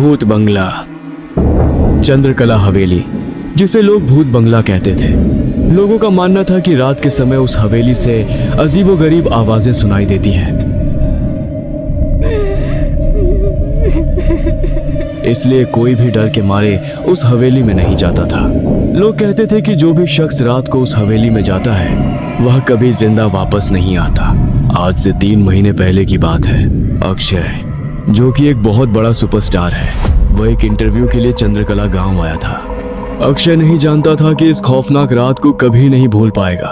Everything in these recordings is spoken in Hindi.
भूत बंगला, चंद्रकला हवेली, जिसे लोग भूत बंगला कहते थे। लोगों का मानना था कि रात के समय उस हवेली से अजीबोगरीब आवाजें सुनाई देती हैं। इसलिए कोई भी डर के मारे उस हवेली में नहीं जाता था। लोग कहते थे कि जो भी शख्स रात को उस हवेली में जाता है वह कभी जिंदा वापस नहीं आता। आज से 3 महीने पहले की बात है। अक्षय, जो कि एक बहुत बड़ा सुपरस्टार है, वह एक इंटरव्यू के लिए चंद्रकला गांव आया था। अक्षय नहीं जानता था कि इस खौफनाक रात को कभी नहीं भूल पाएगा।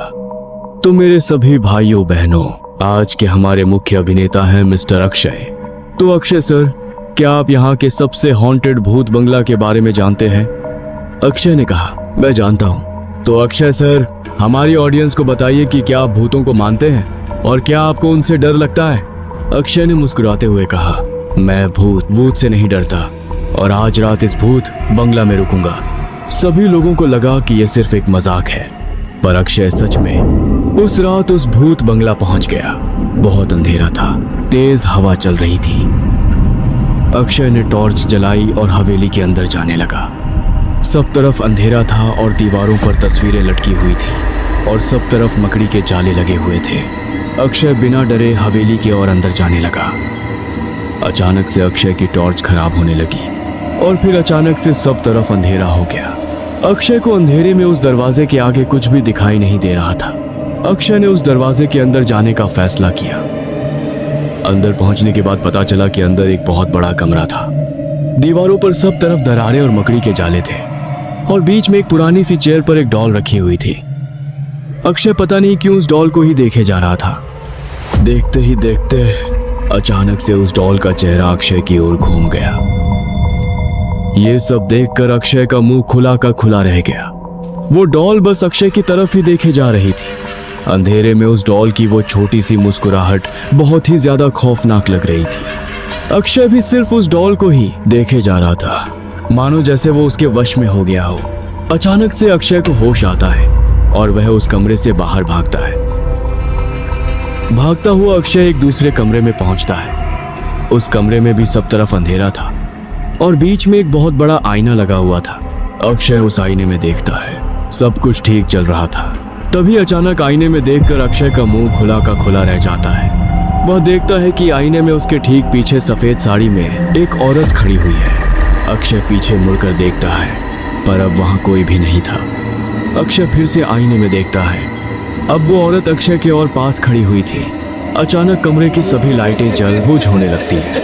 तो मेरे सभी भाइयों बहनों, आज के हमारे मुख्य अभिनेता हैं मिस्टर अक्षय। तो अक्षय सर, क्या आप यहाँ के सबसे हॉन्टेड भूत बंगला के बारे में जानते हैं? अक्षय ने कहा, मैं जानता हूँ। तो अक्षय सर, हमारी ऑडियंस को बताइए कि क्या आप भूतों को मानते हैं और क्या आपको उनसे डर लगता है? अक्षय ने मुस्कुराते हुए कहा, मैं भूत से नहीं डरता और आज रात इस भूत बंगला में रुकूंगा। सभी लोगों को लगा कि यह सिर्फ एक मजाक है, पर अक्षय सच में उस रात उस भूत बंगला पहुंच गया। बहुत अंधेरा था, तेज हवा चल रही थी। अक्षय ने टॉर्च जलाई और हवेली के अंदर जाने लगा। सब तरफ अंधेरा था और दीवारों पर तस्वीरें लटकी हुई थी और सब तरफ मकड़ी के जाले लगे हुए थे। अक्षय बिना डरे हवेली की ओर अंदर जाने लगा। अचानक से अक्षय की टॉर्च खराब होने लगी और फिर अचानक से सब तरफ अंधेरा हो गया। अक्षय को अंधेरे में उस दरवाजे के आगे कुछ भी दिखाई नहीं दे रहा था। अक्षय ने उस दरवाजे के अंदर जाने का फैसला किया। अंदर पहुंचने के बाद पता चला कि अंदर एक बहुत बड़ा कमरा था। दीवारों पर सब तरफ दरारें और मकड़ी के जाले थे और बीच में एक पुरानी सी चेयर पर एक डॉल रखी हुई थी। अक्षय पता नहीं क्यों उस डॉल को ही देखे जा रहा था। देखते ही देखते अचानक से उस डॉल का चेहरा अक्षय की ओर घूम गया। ये सब देखकर अक्षय का मुंह खुला का खुला रह गया। वो डॉल बस अक्षय की तरफ ही देखे जा रही थी। अंधेरे में उस डॉल की वो छोटी सी मुस्कुराहट बहुत ही ज्यादा खौफनाक लग रही थी। अक्षय भी सिर्फ उस डॉल को ही देखे जा रहा था, मानो जैसे वो उसके वश में हो गया हो। अचानक से अक्षय को होश आता है और वह उस कमरे से बाहर भागता है। भागता हुआ अक्षय एक दूसरे कमरे में पहुंचता है। उस कमरे में भी सब तरफ अंधेरा था और बीच में एक बहुत बड़ा आईना लगा हुआ था। अक्षय उस आईने में देखता है, सब कुछ ठीक चल रहा था। तभी अचानक आईने में देखकर अक्षय का मुंह खुला का खुला रह जाता है। वह देखता है कि आईने में उसके ठीक पीछे सफेद साड़ी में एक औरत खड़ी हुई है। अक्षय पीछे मुड़कर देखता है, पर अब वहां कोई भी नहीं था। अक्षय फिर से आईने में देखता है। अब वो औरत अक्षय के और पास खड़ी हुई थी। अचानक कमरे की सभी लाइटें जल बुझ होने लगती हैं।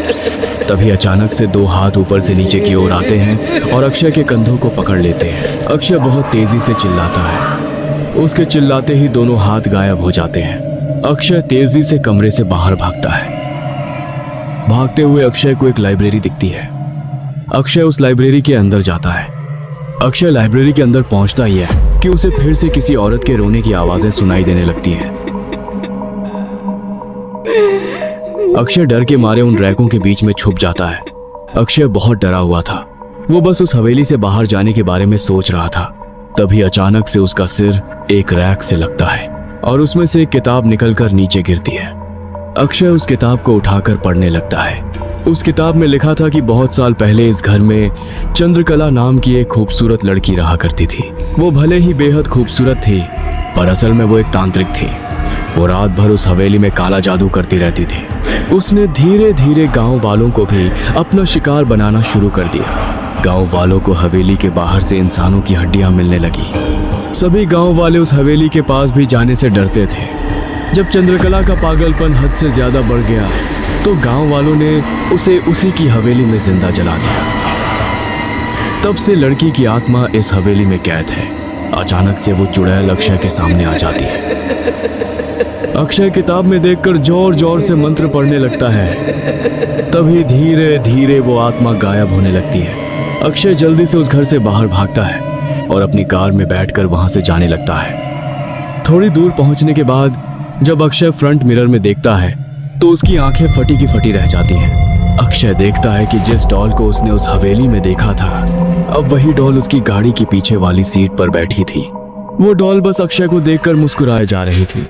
तभी अचानक से 2 हाथ ऊपर से नीचे की ओर आते हैं और अक्षय के कंधों को पकड़ लेते हैं। अक्षय बहुत तेजी से चिल्लाता है। उसके चिल्लाते ही दोनों हाथ गायब हो जाते हैं। अक्षय तेजी से कमरे से बाहर भागता है। भागते हुए अक्षय को एक लाइब्रेरी दिखती है। अक्षय उस लाइब्रेरी के अंदर जाता है। अक्षय लाइब्रेरी के अंदर पहुंचता ही है कि उसे फिर से किसी औरत के रोने की आवाजें सुनाई देने लगती हैं। अक्षय डर के मारे उन रैकों के बीच में छुप जाता है। अक्षय बहुत डरा हुआ था। वो बस उस हवेली से बाहर जाने के बारे में सोच रहा था। तभी अचानक से उसका सिर एक रैक से लगता है और उसमें से एक किताब निकलकर नीचे गिरती है। अक्षय उस किताब को उठाकर पढ़ने लगता है। उस किताब में लिखा था कि बहुत साल पहले इस घर में चंद्रकला नाम की एक खूबसूरत लड़की रहा करती थी। वो भले ही बेहद खूबसूरत थी, पर असल में वो एक तांत्रिक थी। वो रात भर उस हवेली में काला जादू करती रहती थी। उसने धीरे धीरे गांव वालों को भी अपना शिकार बनाना शुरू कर दिया। गांव वालों को हवेली के बाहर से इंसानों की हड्डियां मिलने लगी। सभी गांव वाले उस हवेली के पास भी जाने से डरते थे। जब चंद्रकला का पागलपन हद से ज्यादा बढ़ गया तो गांव वालों ने उसे उसी की हवेली में जिंदा जला दिया। तब से लड़की की आत्मा इस हवेली में कैद है। अचानक से वो चुड़ैल अक्षय के सामने आ जाती है। अक्षय किताब में देखकर जोर जोर से मंत्र पढ़ने लगता है। तभी धीरे धीरे वो आत्मा गायब होने लगती है। अक्षय जल्दी से उस घर से बाहर भागता है और अपनी कार में बैठकर वहां से जाने लगता है। थोड़ी दूर पहुंचने के बाद जब अक्षय फ्रंट मिरर में देखता है तो उसकी आंखें फटी की फटी रह जाती हैं। अक्षय देखता है कि जिस डॉल को उसने उस हवेली में देखा था, अब वही डॉल उसकी गाड़ी की पीछे वाली सीट पर बैठी थी। वो डॉल बस अक्षय को देखकर मुस्कुराए जा रही थी।